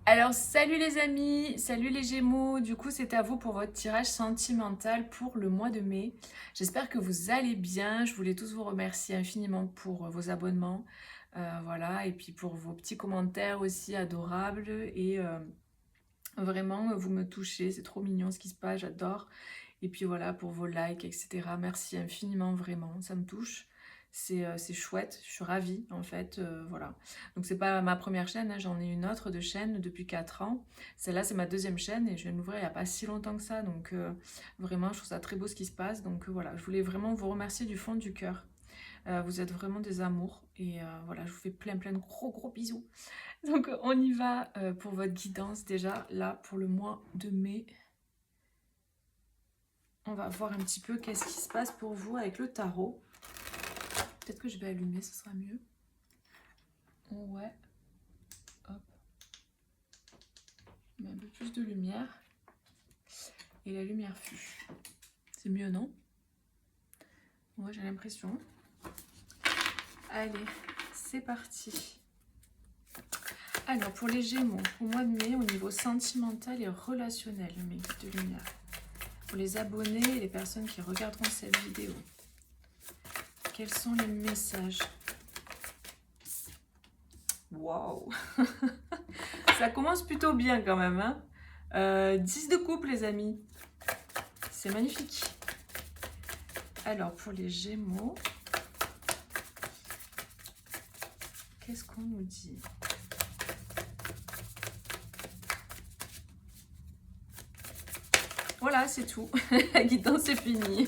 Alors, salut les amis, salut les Gémeaux. Du coup, c'est à vous pour votre tirage sentimental pour le mois de mai. J'espère que vous allez bien. Je voulais tous vous remercier infiniment pour vos abonnements. Voilà, et puis pour vos petits commentaires aussi adorables. Et vraiment, vous me touchez. C'est trop mignon ce qui se passe, j'adore. Et puis voilà, pour vos likes, etc. Merci infiniment, vraiment, ça me touche. C'est chouette, je suis ravie en fait, voilà. Donc c'est pas ma première chaîne, hein, j'en ai une autre de chaîne depuis 4 ans. Celle-là c'est ma deuxième chaîne et je viens de l'ouvrir il n'y a pas si longtemps que ça. Donc vraiment je trouve ça très beau ce qui se passe. Donc voilà, je voulais vraiment vous remercier du fond du cœur. Vous êtes vraiment des amours et voilà, je vous fais plein plein de gros gros bisous. Donc on y va pour votre guidance déjà là pour le mois de mai. On va voir un petit peu qu'est-ce qui se passe pour vous avec le tarot. Peut-être que je vais allumer, ce sera mieux. Ouais, hop. On met un peu plus de lumière. Et la lumière fut. C'est mieux, non? Ouais, j'ai l'impression. Allez, c'est parti. Alors, pour les Gémeaux, au mois de mai, au niveau sentimental et relationnel, mes guides de lumière. Pour les abonnés et les personnes qui regarderont cette vidéo, quels sont les messages? Waouh. Ça commence plutôt bien quand même, hein. 10 de coupe, les amis. C'est magnifique. Alors, pour les Gémeaux, qu'est-ce qu'on nous dit? Voilà, c'est tout. La guidance, c'est fini.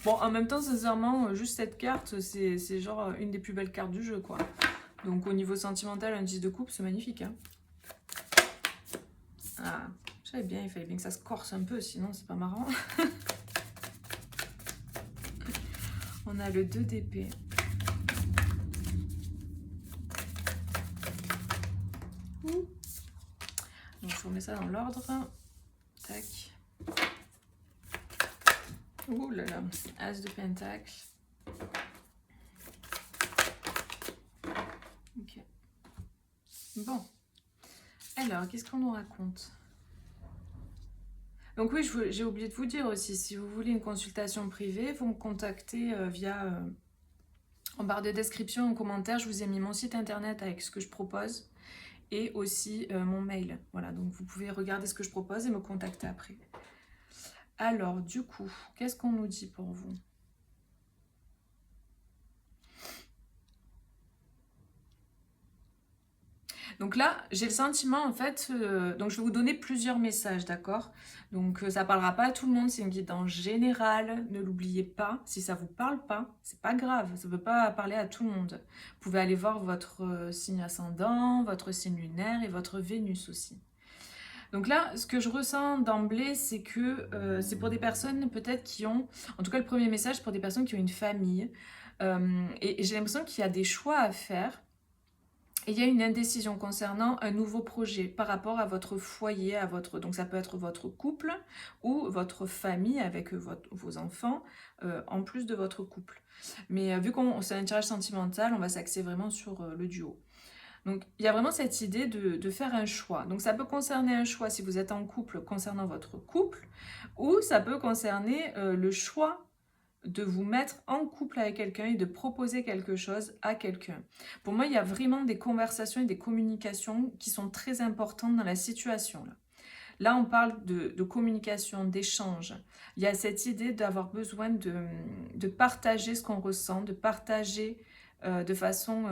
Bon, en même temps, sincèrement, juste cette carte, c'est genre une des plus belles cartes du jeu, quoi. Donc, au niveau sentimental, un 10 de coupe, c'est magnifique, hein. Ah, je savais bien, il fallait bien que ça se corse un peu, sinon c'est pas marrant. On a le 2 d'épée. Donc, je remets ça dans l'ordre. Tac. Ouh là là, As de pentacle. Ok. Bon. Alors, qu'est-ce qu'on nous raconte? Donc oui, j'ai oublié de vous dire aussi, si vous voulez une consultation privée, vous me contactez via en barre de description, en commentaire, je vous ai mis mon site internet avec ce que je propose et aussi mon mail. Voilà, donc vous pouvez regarder ce que je propose et me contacter après. Alors, du coup, qu'est-ce qu'on nous dit pour vous? Donc là, j'ai le sentiment, en fait, donc je vais vous donner plusieurs messages, d'accord? Donc ça parlera pas à tout le monde, c'est une guidance générale, ne l'oubliez pas. Si ça vous parle pas, c'est pas grave, ça ne peut pas parler à tout le monde. Vous pouvez aller voir votre signe ascendant, votre signe lunaire et votre Vénus aussi. Donc là, ce que je ressens d'emblée, c'est que c'est pour des personnes peut-être qui ont, en tout cas le premier message, pour des personnes qui ont une famille, et j'ai l'impression qu'il y a des choix à faire. Et il y a une indécision concernant un nouveau projet par rapport à votre foyer, à votre, donc ça peut être votre couple ou votre famille avec vos enfants, en plus de votre couple. Mais vu qu'on c'est un tirage sentimental, on va s'axer vraiment sur le duo. Donc il y a vraiment cette idée de faire un choix. Donc ça peut concerner un choix si vous êtes en couple concernant votre couple, ou ça peut concerner le choix de vous mettre en couple avec quelqu'un et de proposer quelque chose à quelqu'un. Pour moi, il y a vraiment des conversations et des communications qui sont très importantes dans la situation. Là, on parle de communication, d'échange. Il y a cette idée d'avoir besoin de partager ce qu'on ressent, de partager de façon...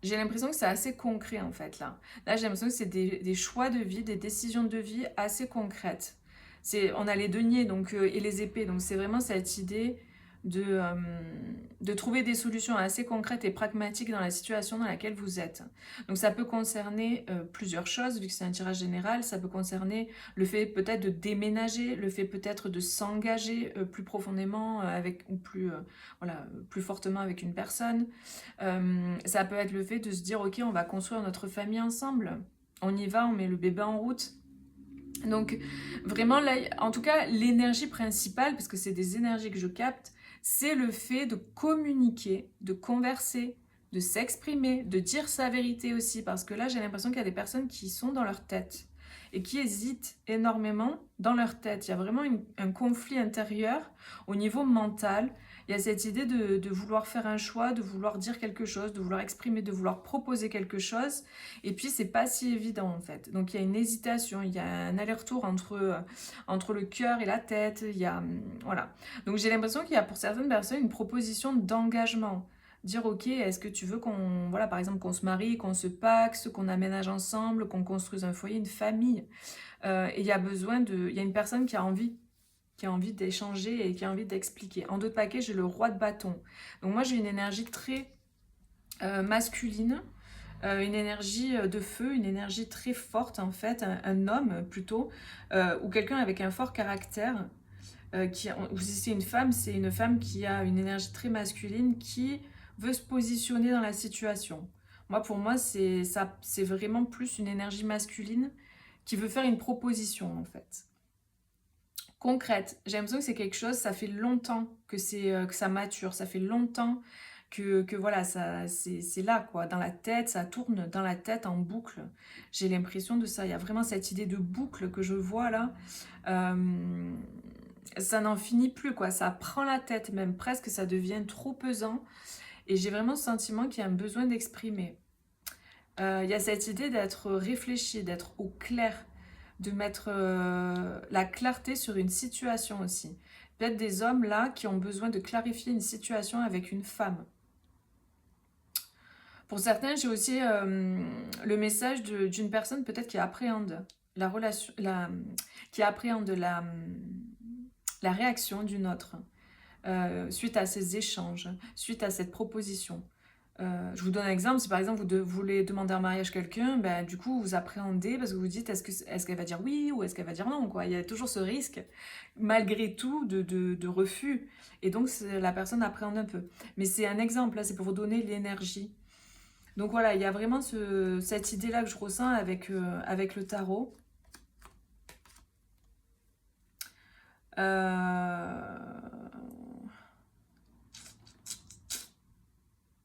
j'ai l'impression que c'est assez concret en fait là. Là, j'ai l'impression que c'est des choix de vie, des décisions de vie assez concrètes. On a les deniers donc, et les épées, donc c'est vraiment cette idée de trouver des solutions assez concrètes et pragmatiques dans la situation dans laquelle vous êtes. Donc ça peut concerner plusieurs choses, vu que c'est un tirage général, ça peut concerner le fait peut-être de déménager, le fait peut-être de s'engager plus profondément avec, ou plus, voilà, plus fortement avec une personne. Ça peut être le fait de se dire, ok, on va construire notre famille ensemble, on y va, on met le bébé en route. Donc vraiment là, en tout cas l'énergie principale, parce que c'est des énergies que je capte, c'est le fait de communiquer, de converser, de s'exprimer, de dire sa vérité aussi. Parce que là, j'ai l'impression qu'il y a des personnes qui sont dans leur tête et qui hésitent énormément dans leur tête. Il y a vraiment un conflit intérieur au niveau mental. Il y a cette idée de vouloir faire un choix, de vouloir dire quelque chose, de vouloir exprimer, de vouloir proposer quelque chose. Et puis, c'est pas si évident en fait. Donc, il y a une hésitation, il y a un aller-retour entre le cœur et la tête. Il y a, voilà. Donc, j'ai l'impression qu'il y a pour certaines personnes une proposition d'engagement. Dire, ok, est-ce que tu veux qu'on, voilà, par exemple, qu'on se marie, qu'on se paxe, qu'on aménage ensemble, qu'on construise un foyer, une famille. Et il y a besoin il y a une personne qui a envie d'échanger et qui a envie d'expliquer. En dos de paquet, j'ai le roi de bâton. Donc moi, j'ai une énergie très masculine, une énergie de feu, une énergie très forte en fait, un homme plutôt, ou quelqu'un avec un fort caractère. Ou si c'est une femme qui a une énergie très masculine, qui veut se positionner dans la situation. Moi, pour moi, c'est vraiment plus une énergie masculine qui veut faire une proposition en fait. Concrète. J'ai l'impression que c'est quelque chose, ça fait longtemps que ça mature, ça fait longtemps que voilà, c'est là quoi, dans la tête, ça tourne dans la tête en boucle. J'ai l'impression de ça, il y a vraiment cette idée de boucle que je vois là. Ça n'en finit plus quoi, ça prend la tête même presque, ça devient trop pesant. Et j'ai vraiment le sentiment qu'il y a un besoin d'exprimer. Il y a cette idée d'être réfléchi, d'être au clair, de mettre la clarté sur une situation aussi. Peut-être des hommes là qui ont besoin de clarifier une situation avec une femme. Pour certains, j'ai aussi le message d'une personne peut-être qui appréhende la relation, qui appréhende la réaction d'une autre suite à ces échanges, suite à cette proposition. Je vous donne un exemple, si par exemple vous voulez demander en mariage quelqu'un, ben, du coup vous appréhendez parce que vous dites est-ce qu'elle va dire oui ou est-ce qu'elle va dire non quoi. Il y a toujours ce risque, malgré tout, de refus. Et donc la personne appréhende un peu. Mais c'est un exemple, là, c'est pour vous donner l'énergie. Donc voilà, il y a vraiment cette idée-là que je ressens avec le tarot.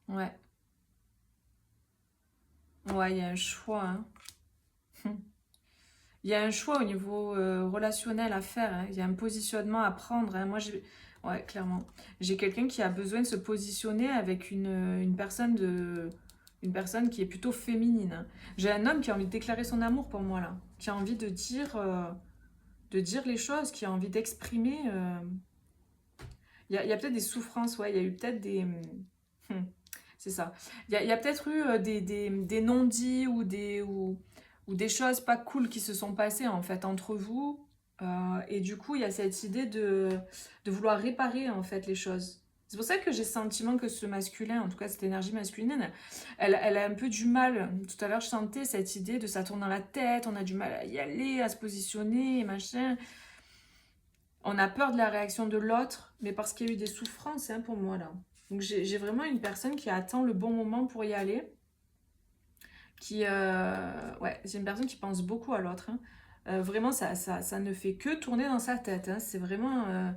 Ouais. Ouais, il y a un choix. Hein. Il y a un choix au niveau relationnel à faire. Hein. Il y a un positionnement à prendre. Hein. Moi, ouais, clairement. J'ai quelqu'un qui a besoin de se positionner avec une personne qui est plutôt féminine. Hein. J'ai un homme qui a envie de déclarer son amour pour moi, là. Qui a envie de dire les choses, qui a envie d'exprimer. Il y a peut-être des souffrances, ouais. Il y a eu peut-être des... c'est ça. Il y a peut-être eu des non-dits ou des choses pas cool qui se sont passées en fait entre vous. Et du coup, il y a cette idée de vouloir réparer en fait les choses. C'est pour ça que j'ai le sentiment que ce masculin, en tout cas cette énergie masculine, elle a un peu du mal. Tout à l'heure, je sentais cette idée de ça tourne dans la tête, on a du mal à y aller, à se positionner, machin. On a peur de la réaction de l'autre, mais parce qu'il y a eu des souffrances hein, pour moi là. Donc j'ai vraiment une personne qui attend le bon moment pour y aller. Ouais, c'est une personne qui pense beaucoup à l'autre. Hein. Vraiment, ça ne fait que tourner dans sa tête. Hein. C'est vraiment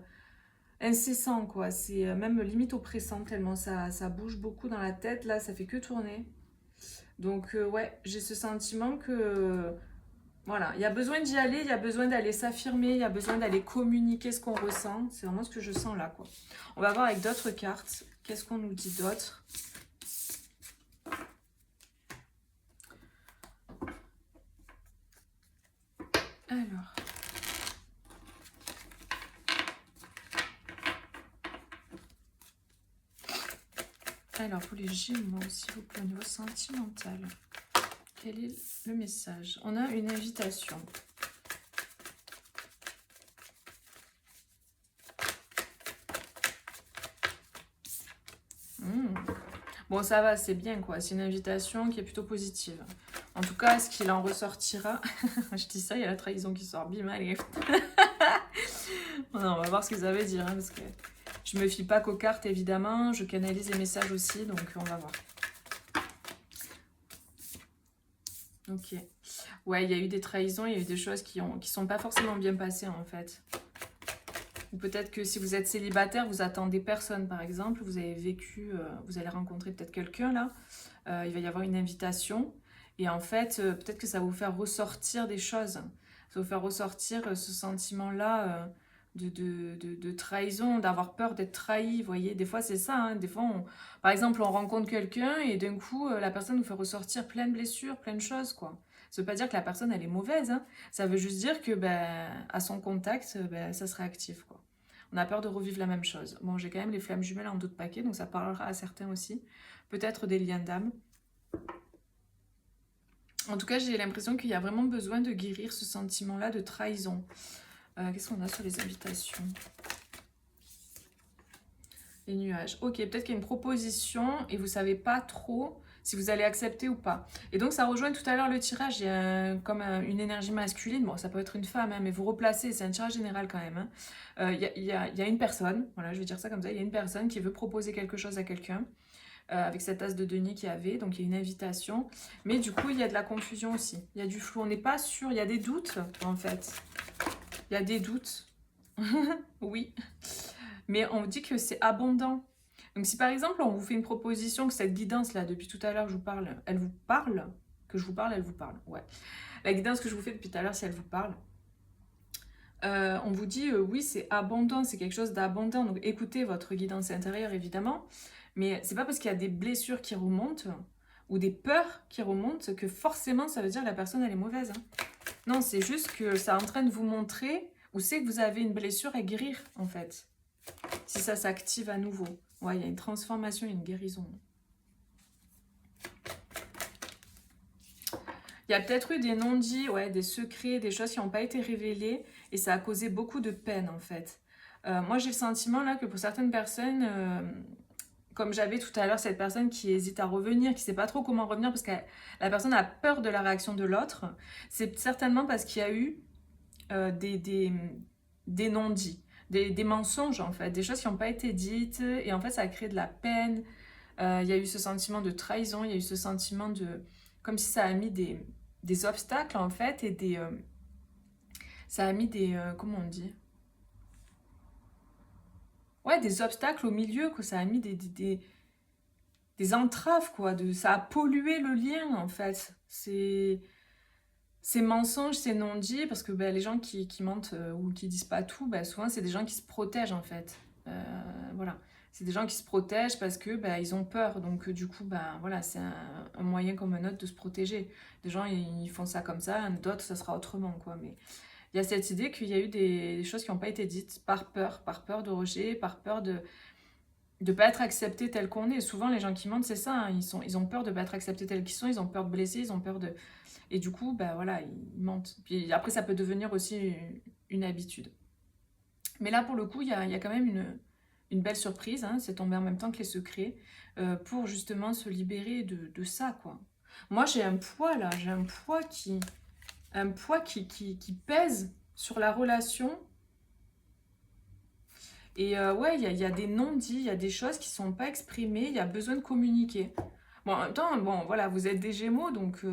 incessant, quoi. C'est même limite oppressant tellement ça bouge beaucoup dans la tête. Là, ça fait que tourner. Donc, ouais, j'ai ce sentiment que... Voilà, il y a besoin d'y aller, il y a besoin d'aller s'affirmer, il y a besoin d'aller communiquer ce qu'on ressent. C'est vraiment ce que je sens là, quoi. On va voir avec d'autres cartes. Qu'est-ce qu'on nous dit d'autre ? Alors, pour les Gémeaux, s'il vous plaît, au niveau sentimental, quel est le message? On a une invitation. Bon, ça va, c'est bien, quoi. C'est une invitation qui est plutôt positive. En tout cas, ce qu'il en ressortira... Je dis ça, il y a la trahison qui sort. Bim, allez. Non, on va voir ce que ça veut dire, hein, parce que je me fie pas qu'aux cartes, évidemment. Je canalise les messages aussi, donc on va voir. Ok. Ouais, il y a eu des trahisons, il y a eu des choses qui sont pas forcément bien passées, en fait. Ou peut-être que si vous êtes célibataire, vous attendez personne, par exemple. Vous avez vécu, vous allez rencontrer peut-être quelqu'un là. Il va y avoir une invitation. Et en fait, peut-être que ça va vous faire ressortir des choses. Ça va vous faire ressortir ce sentiment-là de trahison, d'avoir peur d'être trahi. Vous voyez, des fois c'est ça. Hein. Des fois, par exemple, on rencontre quelqu'un et d'un coup, la personne nous fait ressortir plein de blessures, plein de choses, quoi. Ça veut pas dire que la personne, elle est mauvaise. Hein. Ça veut juste dire que, ben, à son contact, ben, ça se réactive, quoi. On a peur de revivre la même chose. Bon, j'ai quand même les flammes jumelles en d'autres paquets, donc ça parlera à certains aussi. Peut-être des liens d'âme. En tout cas, j'ai l'impression qu'il y a vraiment besoin de guérir ce sentiment-là de trahison. Qu'est-ce qu'on a sur les invitations? Les nuages. Ok, peut-être qu'il y a une proposition et vous savez pas trop si vous allez accepter ou pas. Et donc, ça rejoint tout à l'heure le tirage. Il y a comme une énergie masculine. Bon, ça peut être une femme, hein, mais vous replacez. C'est un tirage général quand même. Hein. Il y a une personne, voilà, je vais dire ça comme ça. Il y a une personne qui veut proposer quelque chose à quelqu'un. Avec cet as de denier qu'il y avait, donc il y a une invitation, mais du coup il y a de la confusion aussi, il y a du flou, on n'est pas sûr, il y a des doutes en fait, il y a des doutes, oui, mais on dit que c'est abondant. Donc si par exemple on vous fait une proposition, que cette guidance là depuis tout à l'heure je vous parle, elle vous parle, que je vous parle, elle vous parle, ouais, la guidance que je vous fais depuis tout à l'heure, si elle vous parle, on vous dit oui c'est abondant, c'est quelque chose d'abondant, donc écoutez votre guidance intérieure évidemment, mais c'est pas parce qu'il y a des blessures qui remontent ou des peurs qui remontent que forcément ça veut dire que la personne elle est mauvaise. Hein. Non, c'est juste que ça est en train de vous montrer où c'est que vous avez une blessure à guérir en fait. Si ça s'active à nouveau. Ouais, il y a une transformation, une guérison. Il y a peut-être eu des non-dits, ouais, des secrets, des choses qui n'ont pas été révélées et ça a causé beaucoup de peine en fait. Moi j'ai le sentiment là que pour certaines personnes, comme j'avais tout à l'heure cette personne qui hésite à revenir, qui ne sait pas trop comment revenir parce que la personne a peur de la réaction de l'autre, c'est certainement parce qu'il y a eu des non-dits, des mensonges en fait, des choses qui n'ont pas été dites et en fait ça a créé de la peine. Il y a eu ce sentiment de trahison, il y a eu ce sentiment de... comme si ça a mis des obstacles en fait et ça a mis des... comment on dit? Ouais, des obstacles au milieu, que ça a mis des entraves, quoi. Ça a pollué le lien, en fait. Ces mensonges, ces non-dits, parce que ben, les gens qui mentent ou qui disent pas tout, ben, souvent, c'est des gens qui se protègent, en fait. Voilà. C'est des gens qui se protègent parce que ben, ils ont peur. Donc, du coup, ben, voilà, c'est un moyen comme un autre de se protéger. Des gens, ils font ça comme ça, d'autres, ça sera autrement, quoi. Mais il y a cette idée qu'il y a eu des choses qui n'ont pas été dites par peur de rejet, par peur de pas être accepté tel qu'on est. Souvent, les gens qui mentent, c'est ça, hein, ils ont peur de pas être acceptés tels qu'ils sont, ils ont peur de blesser, ils ont peur de... Et du coup, bah voilà, ils mentent. Puis après, ça peut devenir aussi une habitude. Mais là, pour le coup, il y a quand même une belle surprise, hein, c'est tombé en même temps que les secrets, pour justement se libérer de ça, quoi. Moi, j'ai un poids, là, j'ai un poids qui pèse sur la relation. Et ouais, il y a des non-dits, il y a des choses qui ne sont pas exprimées, il y a besoin de communiquer. Bon, en même temps, bon, voilà, vous êtes des Gémeaux, donc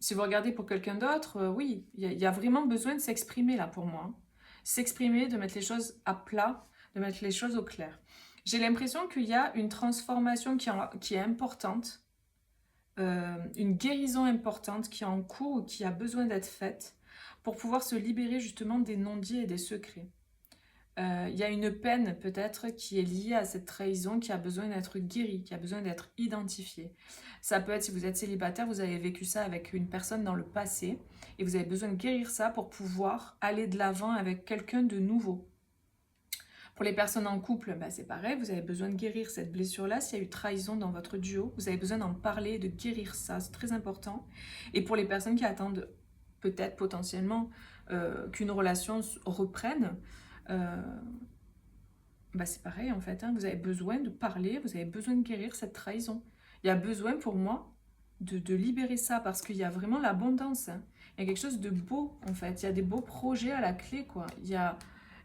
si vous regardez pour quelqu'un d'autre, oui, il y a vraiment besoin de s'exprimer là pour moi. Hein. S'exprimer, de mettre les choses à plat, de mettre les choses au clair. J'ai l'impression qu'il y a une transformation qui est importante, une guérison importante qui est en cours ou qui a besoin d'être faite pour pouvoir se libérer justement des non-dits et des secrets. Il y a une peine peut-être qui est liée à cette trahison qui a besoin d'être guérie, qui a besoin d'être identifiée. Ça peut être si vous êtes célibataire, vous avez vécu ça avec une personne dans le passé et vous avez besoin de guérir ça pour pouvoir aller de l'avant avec quelqu'un de nouveau. Pour les personnes en couple, bah c'est pareil, vous avez besoin de guérir cette blessure-là. S'il y a eu trahison dans votre duo, vous avez besoin d'en parler et de guérir ça, c'est très important. Et pour les personnes qui attendent peut-être potentiellement qu'une relation reprenne, bah c'est pareil en fait, hein. Vous avez besoin de parler, vous avez besoin de guérir cette trahison. Il y a besoin pour moi de libérer ça parce qu'il y a vraiment l'abondance. Hein. Il y a quelque chose de beau en fait, il y a des beaux projets à la clé quoi. Il y a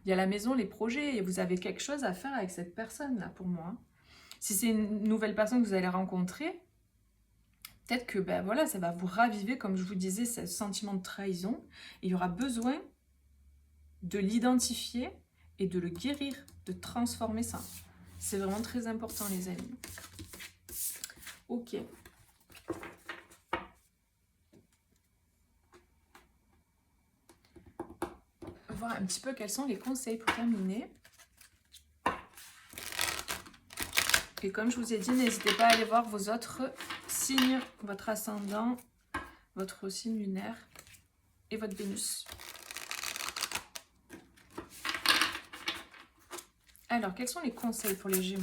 la maison, les projets et vous avez quelque chose à faire avec cette personne là pour moi. Hein. Si c'est une nouvelle personne que vous allez rencontrer, peut-être que ben voilà, ça va vous raviver comme je vous disais ce sentiment de trahison. Et il y aura besoin de l'identifier et de le guérir, de transformer ça. C'est vraiment très important, les amis. Ok. Voir un petit peu quels sont les conseils pour terminer. Et comme je vous ai dit, n'hésitez pas à aller voir vos autres signes, votre ascendant, votre signe lunaire et votre Vénus. Alors, quels sont les conseils pour les Gémeaux?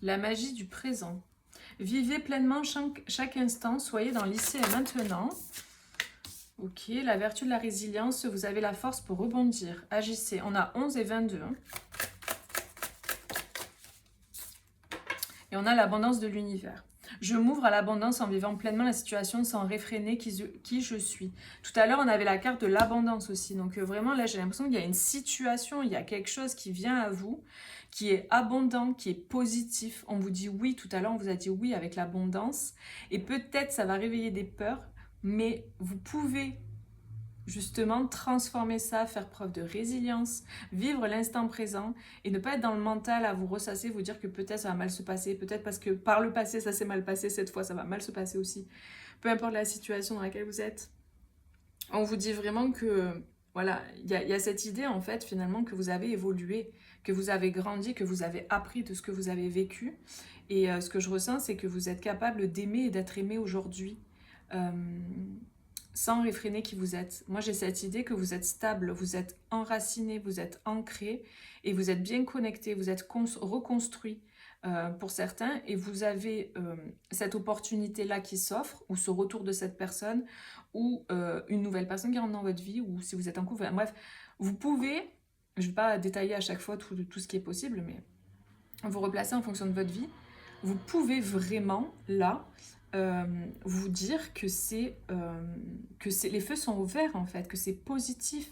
La magie du présent. Vivez pleinement chaque instant, soyez dans l'ici et maintenant. Ok, la vertu de la résilience, vous avez la force pour rebondir. Agissez, on a 11 et 22. Hein. Et on a l'abondance de l'univers. Je m'ouvre à l'abondance en vivant pleinement la situation sans réfréner qui je suis. Tout à l'heure, on avait la carte de l'abondance aussi. Donc vraiment, là, j'ai l'impression qu'il y a une situation, il y a quelque chose qui vient à vous, qui est abondant, qui est positif. On vous dit oui, tout à l'heure, on vous a dit oui avec l'abondance. Et peut-être ça va réveiller des peurs, mais vous pouvez justement transformer ça, faire preuve de résilience, vivre l'instant présent et ne pas être dans le mental à vous ressasser, vous dire que peut-être ça va mal se passer, peut-être parce que par le passé ça s'est mal passé, cette fois ça va mal se passer aussi. Peu importe la situation dans laquelle vous êtes, on vous dit vraiment que voilà, il y a cette idée en fait finalement que vous avez évolué, que vous avez grandi, que vous avez appris de ce que vous avez vécu. Et ce que je ressens, c'est que vous êtes capable d'aimer et d'être aimé aujourd'hui. Sans réfréner qui vous êtes. Moi, j'ai cette idée que vous êtes stable, vous êtes enraciné, vous êtes ancré et vous êtes bien connecté, vous êtes reconstruit pour certains et vous avez cette opportunité-là qui s'offre ou ce retour de cette personne ou une nouvelle personne qui rentre dans votre vie ou si vous êtes en couple. Bref, vous pouvez, je ne vais pas détailler à chaque fois tout ce qui est possible, mais vous replacer en fonction de votre vie. Vous pouvez vraiment, là, vous dire que les feux sont ouverts en fait, que c'est positif,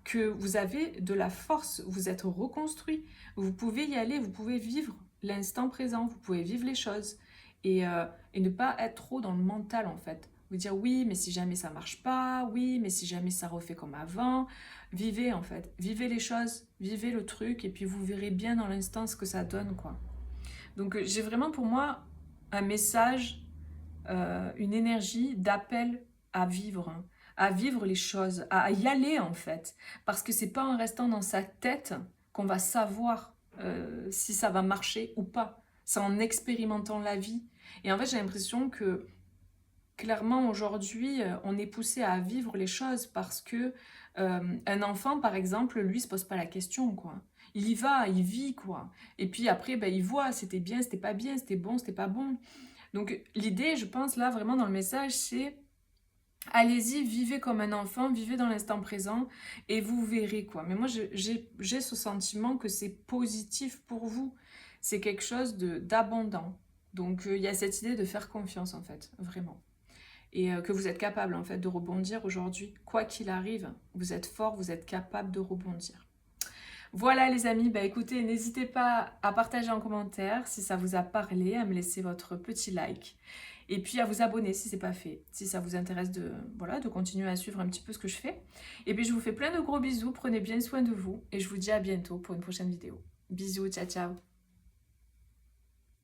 que vous avez de la force, vous êtes reconstruit, vous pouvez y aller, vous pouvez vivre l'instant présent, vous pouvez vivre les choses et ne pas être trop dans le mental en fait. Vous dire oui mais si jamais ça marche pas, oui mais si jamais ça refait comme avant, vivez en fait, vivez les choses, vivez le truc et puis vous verrez bien dans l'instant ce que ça donne quoi. Donc j'ai vraiment pour moi un message, une énergie d'appel à vivre, hein, à vivre les choses, à y aller en fait. Parce que c'est pas en restant dans sa tête qu'on va savoir si ça va marcher ou pas. C'est en expérimentant la vie. Et en fait j'ai l'impression que clairement aujourd'hui on est poussé à vivre les choses parce que un enfant par exemple lui se pose pas la question quoi. Il y va, il vit quoi. Et puis après ben, il voit c'était bien, c'était pas bien, c'était bon, c'était pas bon. Donc l'idée, je pense là vraiment dans le message, c'est allez-y, vivez comme un enfant, vivez dans l'instant présent et vous verrez quoi. Mais moi j'ai ce sentiment que c'est positif pour vous, c'est quelque chose d'abondant. Donc il y a cette idée de faire confiance en fait, vraiment. Et que vous êtes capable en fait de rebondir aujourd'hui, quoi qu'il arrive, vous êtes fort, vous êtes capable de rebondir. Voilà les amis, bah écoutez, n'hésitez pas à partager en commentaire si ça vous a parlé, à me laisser votre petit like et puis à vous abonner si c'est pas fait, si ça vous intéresse de continuer à suivre un petit peu ce que je fais. Et puis je vous fais plein de gros bisous, prenez bien soin de vous et je vous dis à bientôt pour une prochaine vidéo. Bisous, ciao ciao.